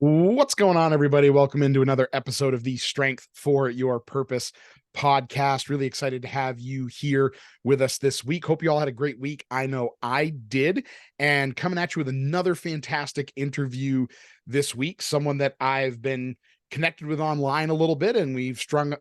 What's going on, everybody? Welcome into another episode of the Strength for Your Purpose podcast. Really excited to have you here with us this week. Hope you all had a great week. I know I did. And coming at you with another fantastic interview this week, someone that I've been connected with online a little bit, and we've struck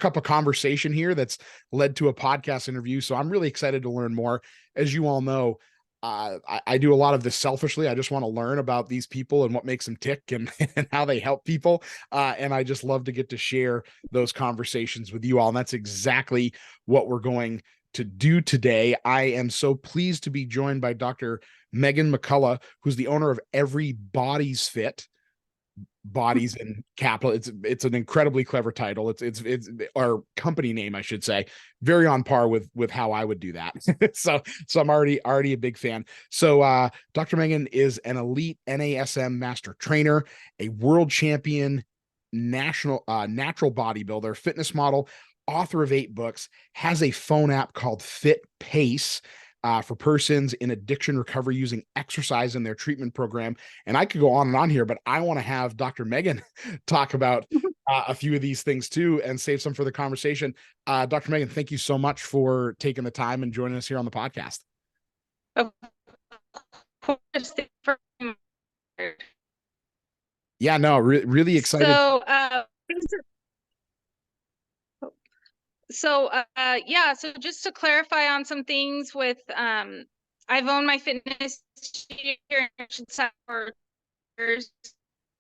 up a conversation here that's led to a podcast interview. So I'm really excited to learn more. As you all know, I do a lot of this selfishly. I just want to learn about these people and what makes them tick and, and how they help people. And I just love to get to share those conversations with you all. And that's exactly what we're going to do today. I am so pleased to be joined by Dr. Megan McCullough, who's the owner of Everybody's Fit. Bodies in capital. It's an incredibly clever title. It's our company name, I should say, very on par with how I would do that. so I'm already a big fan. So Dr. Megan is an elite NASM Master Trainer, a world champion, natural bodybuilder, fitness model, author of 8 books, has a phone app called Fit Pace for persons in addiction recovery using exercise in their treatment program. And I could go on and on here, but I want to have Dr. Megan talk about a few of these things too and save some for the conversation. Dr. Megan, thank you so much for taking the time and joining us here on the podcast. Of course. Yeah, no, really excited. So just to clarify on some things with, I've owned my fitness here in Oceanside for years.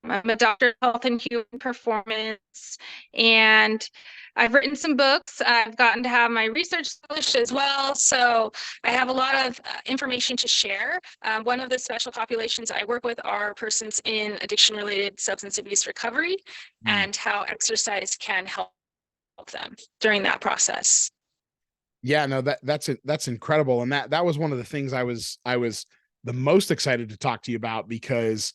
I'm a doctor of health and human performance, and I've written some books. I've gotten to have my research published as well. So I have a lot of information to share. One of the special populations I work with are persons in addiction-related substance abuse recovery and how exercise can help them during that process. Yeah, no, that's incredible. And that was one of the things I was the most excited to talk to you about, because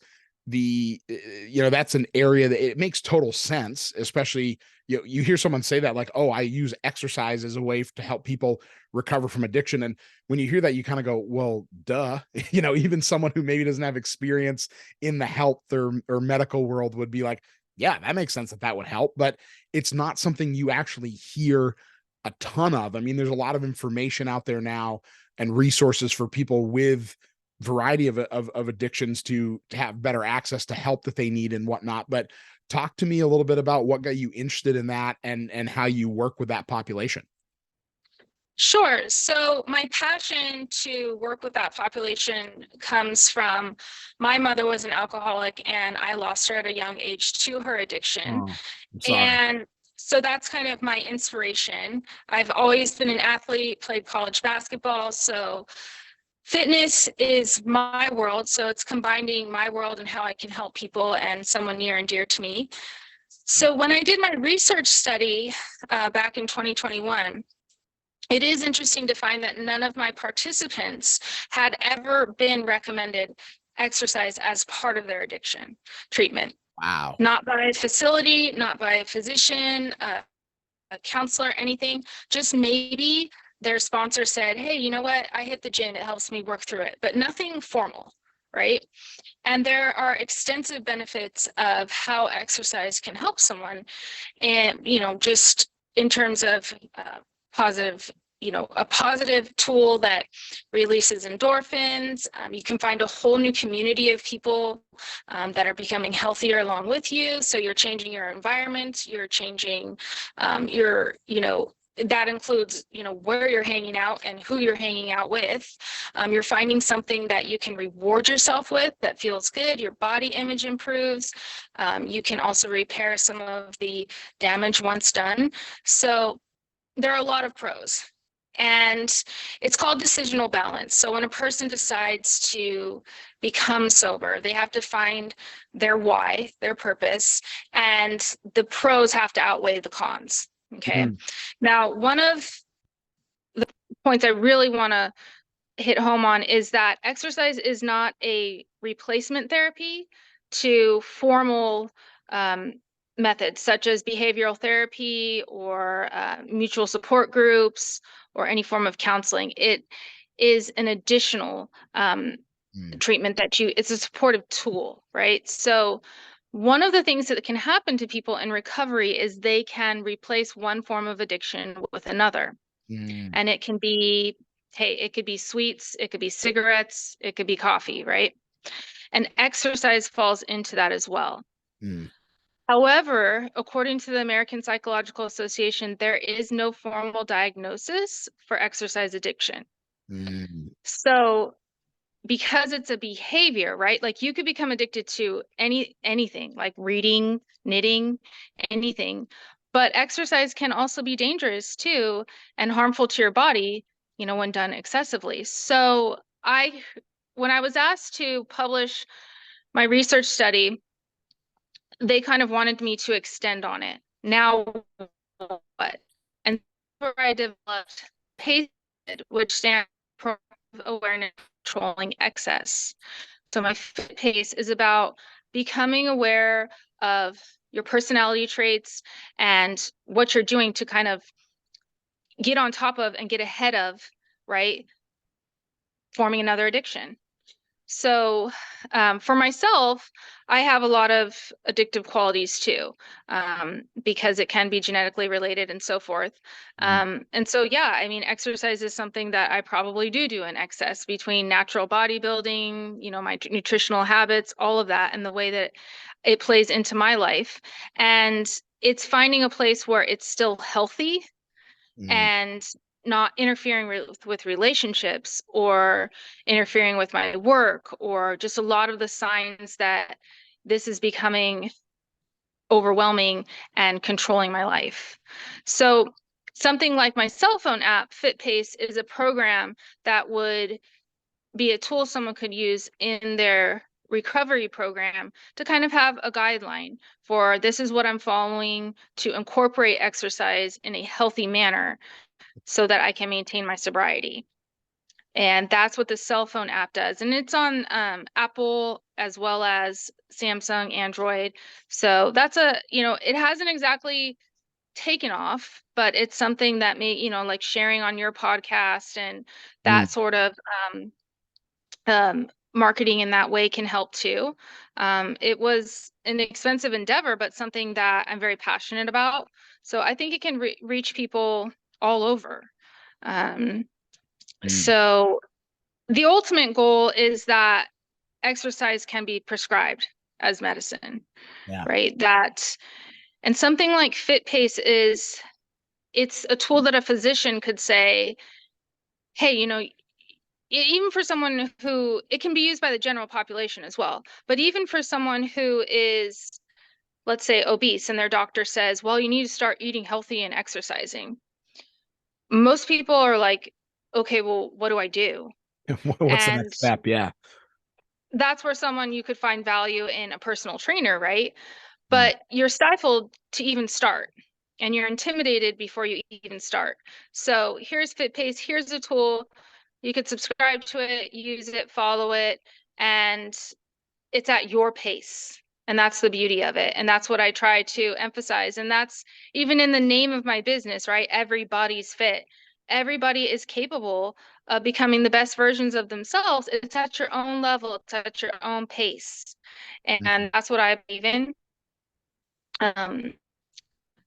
that's an area that it makes total sense, especially you hear someone say that, like, oh, I use exercise as a way to help people recover from addiction. And when you hear that, you kind of go, well, duh. Even someone who maybe doesn't have experience in the health or medical world would be like, yeah, that makes sense that would help. But it's not something you actually hear a ton of. I mean, there's a lot of information out there now and resources for people with variety of addictions to have better access to help that they need and whatnot. But talk to me a little bit about what got you interested in that and how you work with that population. Sure. So my passion to work with that population comes from my mother was an alcoholic, and I lost her at a young age to her addiction. And so that's kind of my inspiration. I've always been an athlete, played college basketball. So fitness is my world. So it's combining my world and how I can help people and someone near and dear to me. So when I did my research study back in 2021, it is interesting to find that none of my participants had ever been recommended exercise as part of their addiction treatment. Wow. Not by a facility, not by a physician, a counselor, anything. Just maybe their sponsor said, hey, you know what? I hit the gym. It helps me work through it, but nothing formal, right? And there are extensive benefits of how exercise can help someone. And, just in terms of positive, a positive tool that releases endorphins. You can find a whole new community of people that are becoming healthier along with you. So you're changing your environment, you're changing that includes, where you're hanging out and who you're hanging out with. You're finding something that you can reward yourself with that feels good. Your body image improves. You can also repair some of the damage once done. So there are a lot of pros, and it's called decisional balance. So when a person decides to become sober, they have to find their why, their purpose, and the pros have to outweigh the cons. Okay. Now, one of the points I really want to hit home on is that exercise is not a replacement therapy to formal methods such as behavioral therapy or mutual support groups or any form of counseling. It is an additional treatment it's a supportive tool, right? So one of the things that can happen to people in recovery is they can replace one form of addiction with another. And it can be, hey, it could be sweets, it could be cigarettes, it could be coffee, right? And exercise falls into that as well. However, according to the American Psychological Association, there is no formal diagnosis for exercise addiction. So because it's a behavior, right? Like you could become addicted to anything, like reading, knitting, anything. But exercise can also be dangerous too and harmful to your body, when done excessively. So when I was asked to publish my research study, they kind of wanted me to extend on it. Now what? And where I developed PACE, which stands for Awareness Controlling Excess. So my PACE is about becoming aware of your personality traits and what you're doing to kind of get on top of and get ahead of, right, forming another addiction. So for myself, I have a lot of addictive qualities too, because it can be genetically related and so forth. And so, yeah, I mean, exercise is something that I probably do in excess between natural bodybuilding, my nutritional habits, all of that, and the way that it plays into my life. And it's finding a place where it's still healthy and not interfering with relationships or interfering with my work, or just a lot of the signs that this is becoming overwhelming and controlling my life. So something like my cell phone app, FitPace, is a program that would be a tool someone could use in their recovery program to kind of have a guideline for, this is what I'm following to incorporate exercise in a healthy manner so that I can maintain my sobriety. And that's what the cell phone app does. And it's on Apple as well as Samsung, Android. So that's it hasn't exactly taken off, but it's something that may, like sharing on your podcast and that sort of marketing in that way can help too. It was an expensive endeavor, but something that I'm very passionate about. So I think it can reach people all over. So the ultimate goal is that exercise can be prescribed as medicine, right? And something like FitPace it's a tool that a physician could say, hey, even for someone who, it can be used by the general population as well, but even for someone who is, let's say, obese, and their doctor says, well, you need to start eating healthy and exercising. Most people are like, okay, well, what do I do? What's the next step? Yeah. That's where you could find value in a personal trainer, right? But you're stifled to even start, and you're intimidated before you even start. So here's FitPace, here's a tool. You could subscribe to it, use it, follow it, and it's at your pace. And that's the beauty of it. And that's what I try to emphasize. And that's even in the name of my business, right? Everybody's fit. Everybody is capable of becoming the best versions of themselves. It's at your own level, it's at your own pace. And that's what I believe in.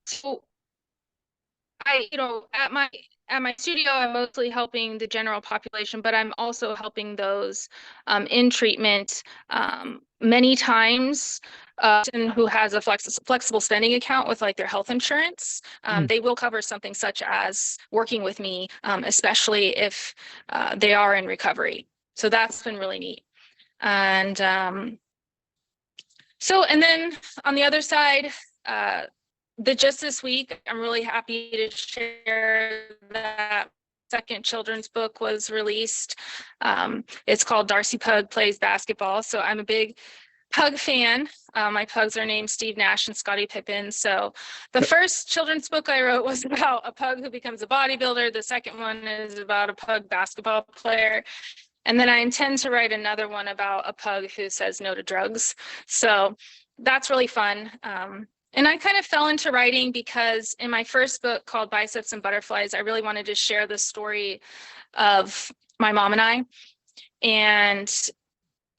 So I, at my studio, I'm mostly helping the general population, but I'm also helping those in treatment. Many times, who has a flexible spending account with like their health insurance, they will cover something such as working with me, especially if they are in recovery. So that's been really neat. And and then on the other side, just this week, I'm really happy to share that second children's book was released. It's called Darcy Pug Plays Basketball. So I'm a big Pug fan. My pugs are named Steve Nash and Scottie Pippen. So the first children's book I wrote was about a pug who becomes a bodybuilder. The second one is about a pug basketball player. And then I intend to write another one about a pug who says no to drugs. So that's really fun. And I kind of fell into writing because in my first book called Biceps and Butterflies, I really wanted to share the story of my mom and I. And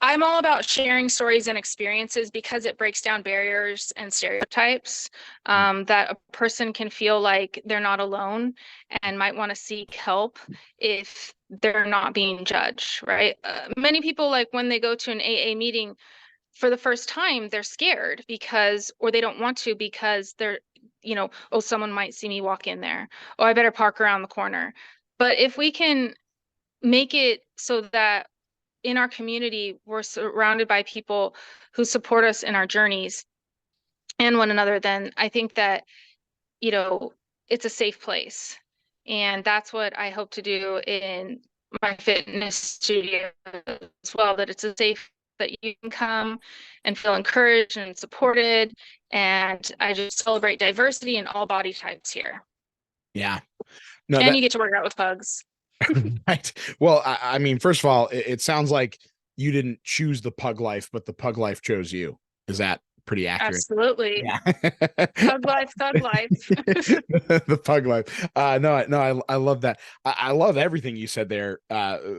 I'm all about sharing stories and experiences because it breaks down barriers and stereotypes, that a person can feel like they're not alone and might want to seek help if they're not being judged, right? Many people, like when they go to an AA meeting for the first time, they're scared because, or they don't want to because they're, oh, someone might see me walk in there. Oh, I better park around the corner. But if we can make it so that in our community, we're surrounded by people who support us in our journeys and one another, then I think that, it's a safe place. And that's what I hope to do in my fitness studio as well, that it's a safe that you can come and feel encouraged and supported. And I just celebrate diversity in all body types here. Yeah. No, and you get to work out with pugs. right. Well, I mean, first of all, it sounds like you didn't choose the pug life, but the pug life chose you. Is that pretty accurate? Absolutely. Yeah. Pug life, thug life. The pug life. No, I love that. I love everything you said there,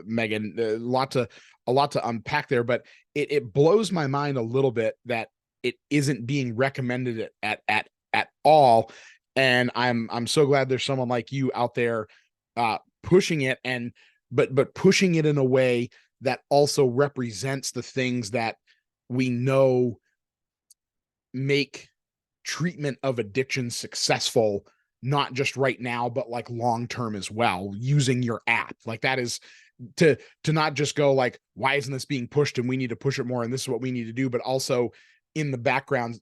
Megan. A lot to unpack there, but it blows my mind a little bit that it isn't being recommended at all. And I'm so glad there's someone like you out there pushing it, and but pushing it in a way that also represents the things that we know make treatment of addiction successful, not just right now, but like long term as well, using your app. Like that is to not just go like, why isn't this being pushed and we need to push it more and this is what we need to do, but also in the background,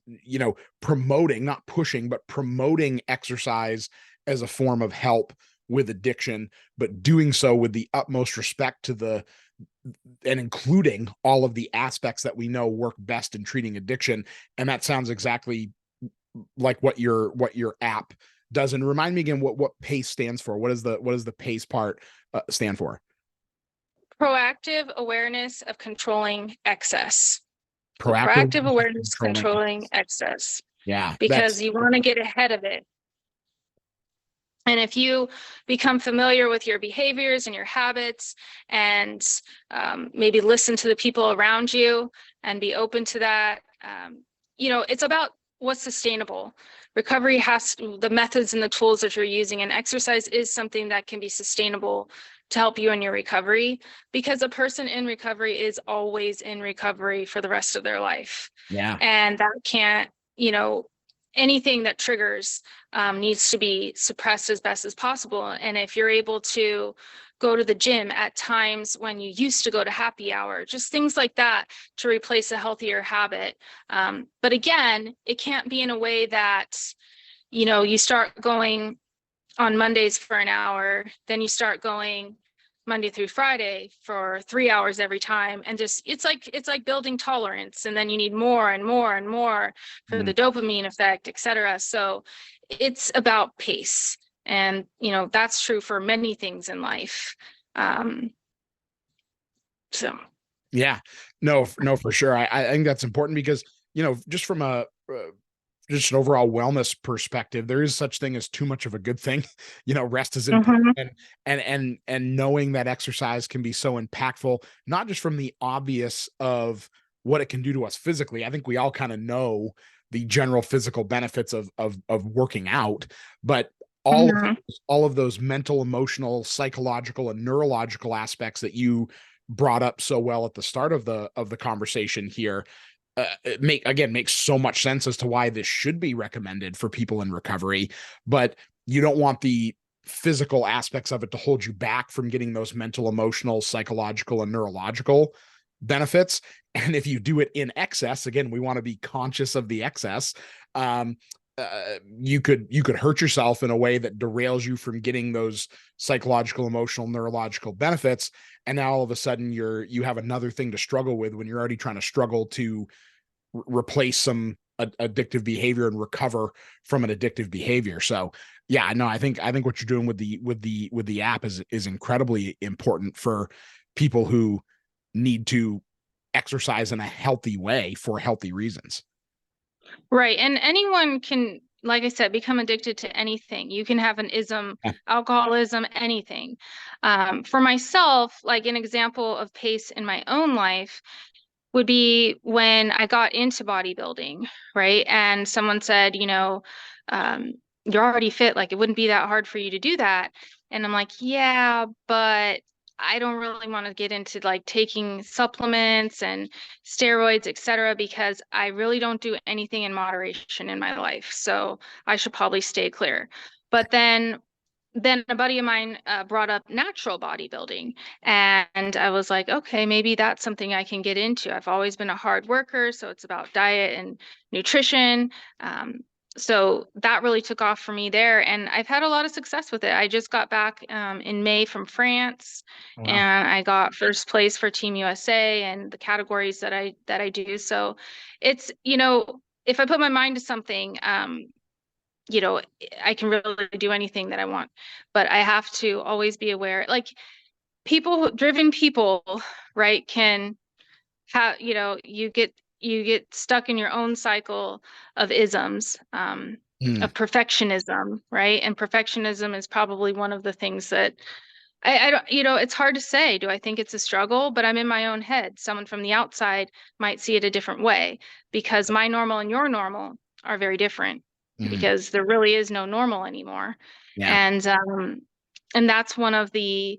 promoting, not pushing, but promoting exercise as a form of help with addiction, but doing so with the utmost respect to and including all of the aspects that we know work best in treating addiction. And that sounds exactly like what your app does. And remind me again what PACE stands for. What is the PACE part stand for? Proactive awareness of controlling excess. Proactive awareness controlling excess. Yeah, because you want to get ahead of it. And if you become familiar with your behaviors and your habits, and maybe listen to the people around you and be open to that, it's about what's sustainable. Recovery has the methods and the tools that you're using, and exercise is something that can be sustainable to help you in your recovery, because a person in recovery is always in recovery for the rest of their life. Yeah. And that can't, anything that triggers needs to be suppressed as best as possible. And if you're able to go to the gym at times when you used to go to happy hour, just things like that to replace a healthier habit. But again, it can't be in a way that, you start going on Mondays for an hour, then you start going Monday through Friday for 3 hours every time. And just, it's like building tolerance. And then you need more and more and more for the dopamine effect, et cetera. So it's about pace. And, that's true for many things in life. So. Yeah, no, for sure. I think that's important because, just from just an overall wellness perspective, there is such thing as too much of a good thing. Rest is important, and knowing that exercise can be so impactful, not just from the obvious of what it can do to us physically. I think we all kind of know the general physical benefits of working out, but all of those mental, emotional, psychological, and neurological aspects that you brought up so well at the start of the conversation here, makes so much sense as to why this should be recommended for people in recovery. But you don't want the physical aspects of it to hold you back from getting those mental, emotional, psychological, and neurological benefits. And if you do it in excess, again, we want to be conscious of the excess. You could hurt yourself in a way that derails you from getting those psychological, emotional, neurological benefits. And now all of a sudden you have another thing to struggle with when you're already trying to struggle to replace some addictive behavior and recover from an addictive behavior. So yeah, no, I think what you're doing with the app is incredibly important for people who need to exercise in a healthy way for healthy reasons. Right. And anyone can, like I said, become addicted to anything. You can have an ism, alcoholism, anything. For myself, like an example of pace in my own life, would be when I got into bodybuilding, right? And someone said, you're already fit, like it wouldn't be that hard for you to do that. And I'm like, yeah, but I don't really want to get into like taking supplements and steroids, et cetera, because I really don't do anything in moderation in my life. So I should probably stay clear. But then a buddy of mine brought up natural bodybuilding, and I was like, okay, maybe that's something I can get into. I've always been a hard worker, so it's about diet and nutrition. Um, so that really took off for me there, and I've had a lot of success with it. I just got back in May from France, Wow. and I got first place for Team USA and the categories that I do. So it's, if I put my mind to something, you know, I can really do anything that I want, but I have to always be aware. Like driven people, right, can have, you get stuck in your own cycle of isms, Mm, of perfectionism, right? And perfectionism is probably one of the things that I don't, it's hard to say. Do I think it's a struggle? But I'm in my own head. Someone from the outside might see it a different way because my normal and your normal are very different mm, because there really is no normal anymore. yeah. And that's one of the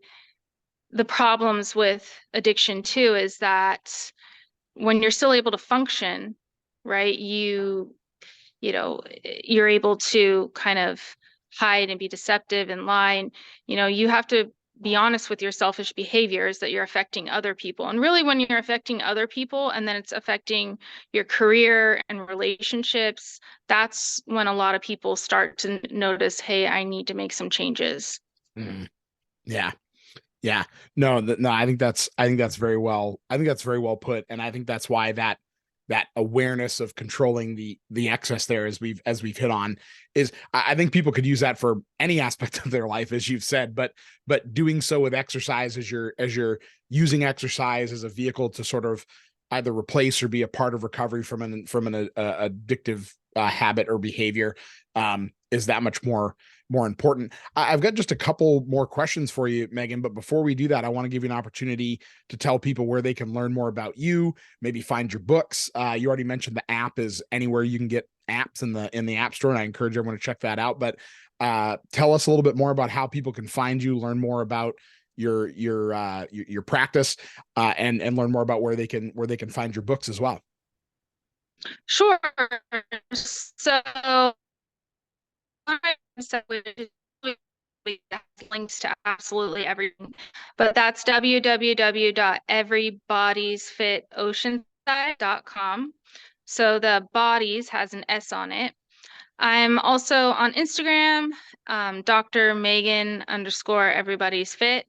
problems with addiction too, is that when you're still able to function, right, you're able to kind of hide and be deceptive and lie. And, you have to be honest with your selfish behaviors that you're affecting other people. And really, when you're affecting other people and then it's affecting your career and relationships, that's when a lot of people start to notice, hey, I need to make some changes. Mm, yeah. Yeah. No, no, I think that's very well put. And I think that's why that awareness of controlling the excess there, as we've hit on, is I think people could use that for any aspect of their life, as you've said, but doing so with exercise, as you're using exercise as a vehicle to sort of either replace or be a part of recovery from an addictive habit or behavior, is that much more important. I've got just a couple more questions for you, Megan, but before we do that, I want to give you an opportunity to tell people where they can learn more about you, maybe find your books. You already mentioned the app is anywhere you can get apps in the App Store, and I encourage everyone to check that out. But tell us a little bit more about how people can find you, learn more about your practice, and learn more about where they can find your books as well. Sure. So we have links to absolutely everything, but that's www.everybodiesfitoceanside.com. So the bodies has an S on it. I'm also on Instagram, Dr. Megan _ everybody's fit,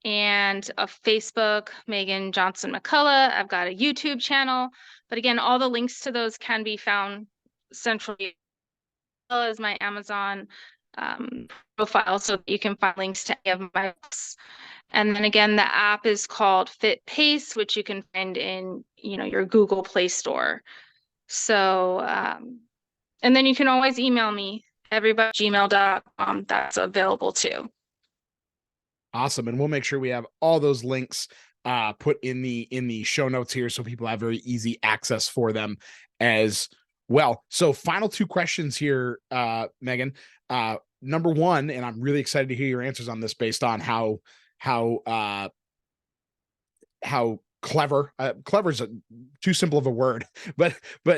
and a Facebook, Megan Johnson McCullough. I've got a YouTube channel, but again, all the links to those can be found centrally, as well as my Amazon profile, so that you can find links to any of my books. And then again, the app is called Fit Pace, which you can find in your Google Play Store. So and then you can always email me, everybody@gmail.com. That's available too. Awesome. And we'll make sure we have all those links put in the show notes here, so people have very easy access for them as well. So final two questions here, Megan. Number one, and I'm really excited to hear your answers on this based on how clever is too simple of a word, but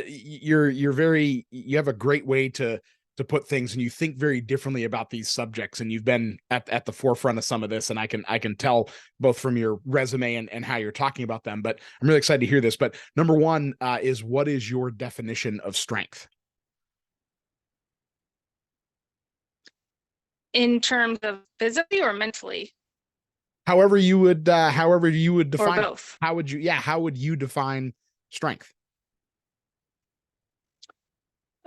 you have a great way to put things, and you think very differently about these subjects, and you've been at the forefront of some of this, and I can tell both from your resume and how you're talking about them. But I'm really excited to hear this. But number one is, what is your definition of strength? In terms of physically or mentally? However you would define Or it. both? How would you define strength?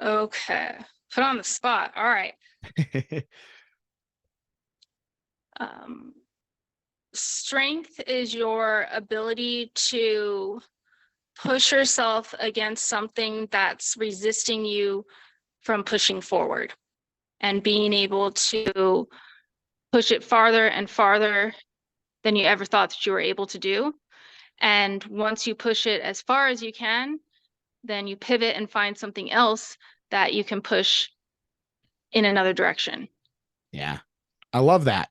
Okay. Put on the spot. All right. Strength is your ability to push yourself against something that's resisting you from pushing forward, and being able to push it farther and farther than you ever thought that you were able to do. And once you push it as far as you can, then you pivot and find something else that you can push in another direction. Yeah. I love that.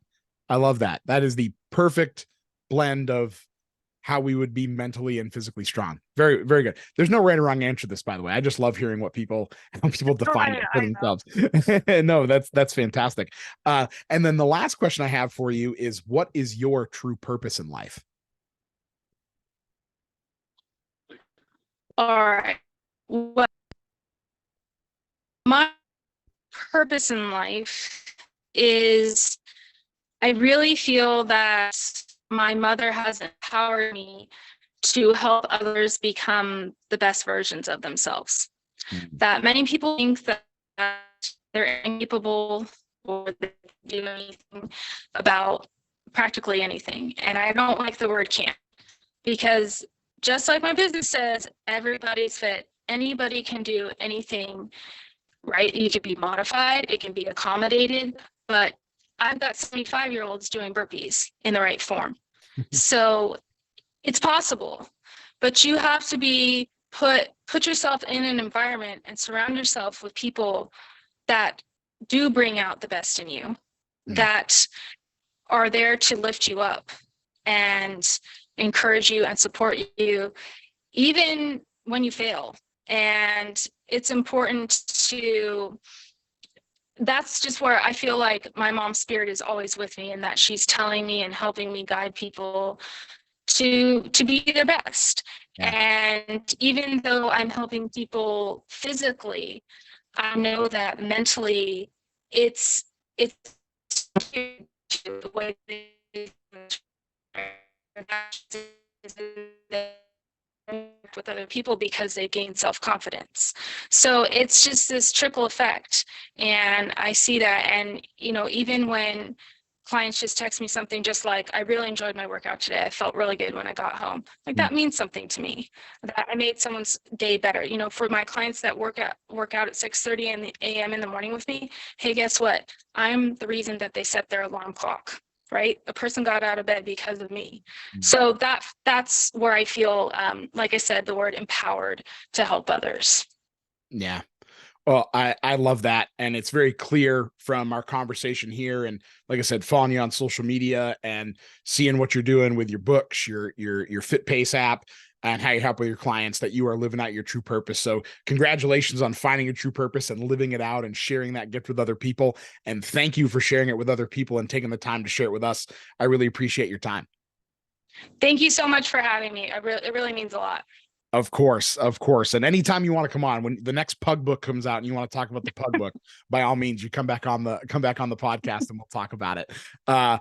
I love that. That is the perfect blend of how we would be mentally and physically strong. Very, very good. There's no right or wrong answer to this, by the way. I just love hearing how people define it for themselves. No, that's fantastic. And then the last question I have for you is, what is your true purpose in life? All right. Well, my purpose in life is, I really feel that my mother has empowered me to help others become the best versions of themselves. That many people think that they're incapable or they do anything about practically anything. And I don't like the word can't, because just like my business says, everybody's fit. Anybody can do anything, right? You could be modified, it can be accommodated, but I've got 75-year-olds doing burpees in the right form. So it's possible, but you have to be put yourself in an environment and surround yourself with people that do bring out the best in you, that are there to lift you up and encourage you and support you, even when you fail. And it's important to, that's just where I feel like my mom's spirit is always with me, and that she's telling me and helping me guide people to be their best. Yeah. And even though I'm helping people physically, I know that mentally it's the way with other people, because they gain self-confidence. So it's just this trickle effect, and I see that. And even when clients just text me something just like, I really enjoyed my workout today, I felt really good when I got home, like that means something to me, that I made someone's day better. For my clients that work out at 6:30 a.m. in the morning with me, hey, guess what, I'm the reason that they set their alarm clock, right? A person got out of bed because of me. So that's where I feel, like I said, the word empowered to help others. Yeah. Well, I love that. And it's very clear from our conversation here. And like I said, following you on social media and seeing what you're doing with your books, your Fit Pace app, and how you help with your clients, that you are living out your true purpose. So congratulations on finding your true purpose and living it out and sharing that gift with other people. And thank you for sharing it with other people and taking the time to share it with us. I really appreciate your time. Thank you so much for having me. It really means a lot. Of course. And anytime you want to come on, when the next pug book comes out and you want to talk about the pug book, by all means, you come back on the podcast and we'll talk about it.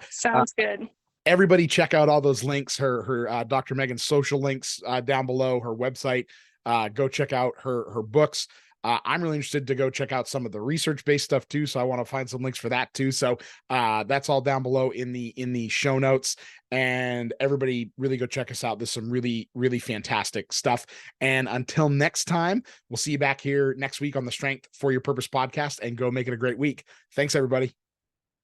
Sounds good. Everybody check out all those links, her Dr. Megan's social links down below, her website. Go check out her books. I'm really interested to go check out some of the research-based stuff too. So I want to find some links for that too. So that's all down below in the show notes. And everybody really go check us out. There's some really, really fantastic stuff. And until next time, we'll see you back here next week on the Strength for Your Purpose podcast, and go make it a great week. Thanks, everybody.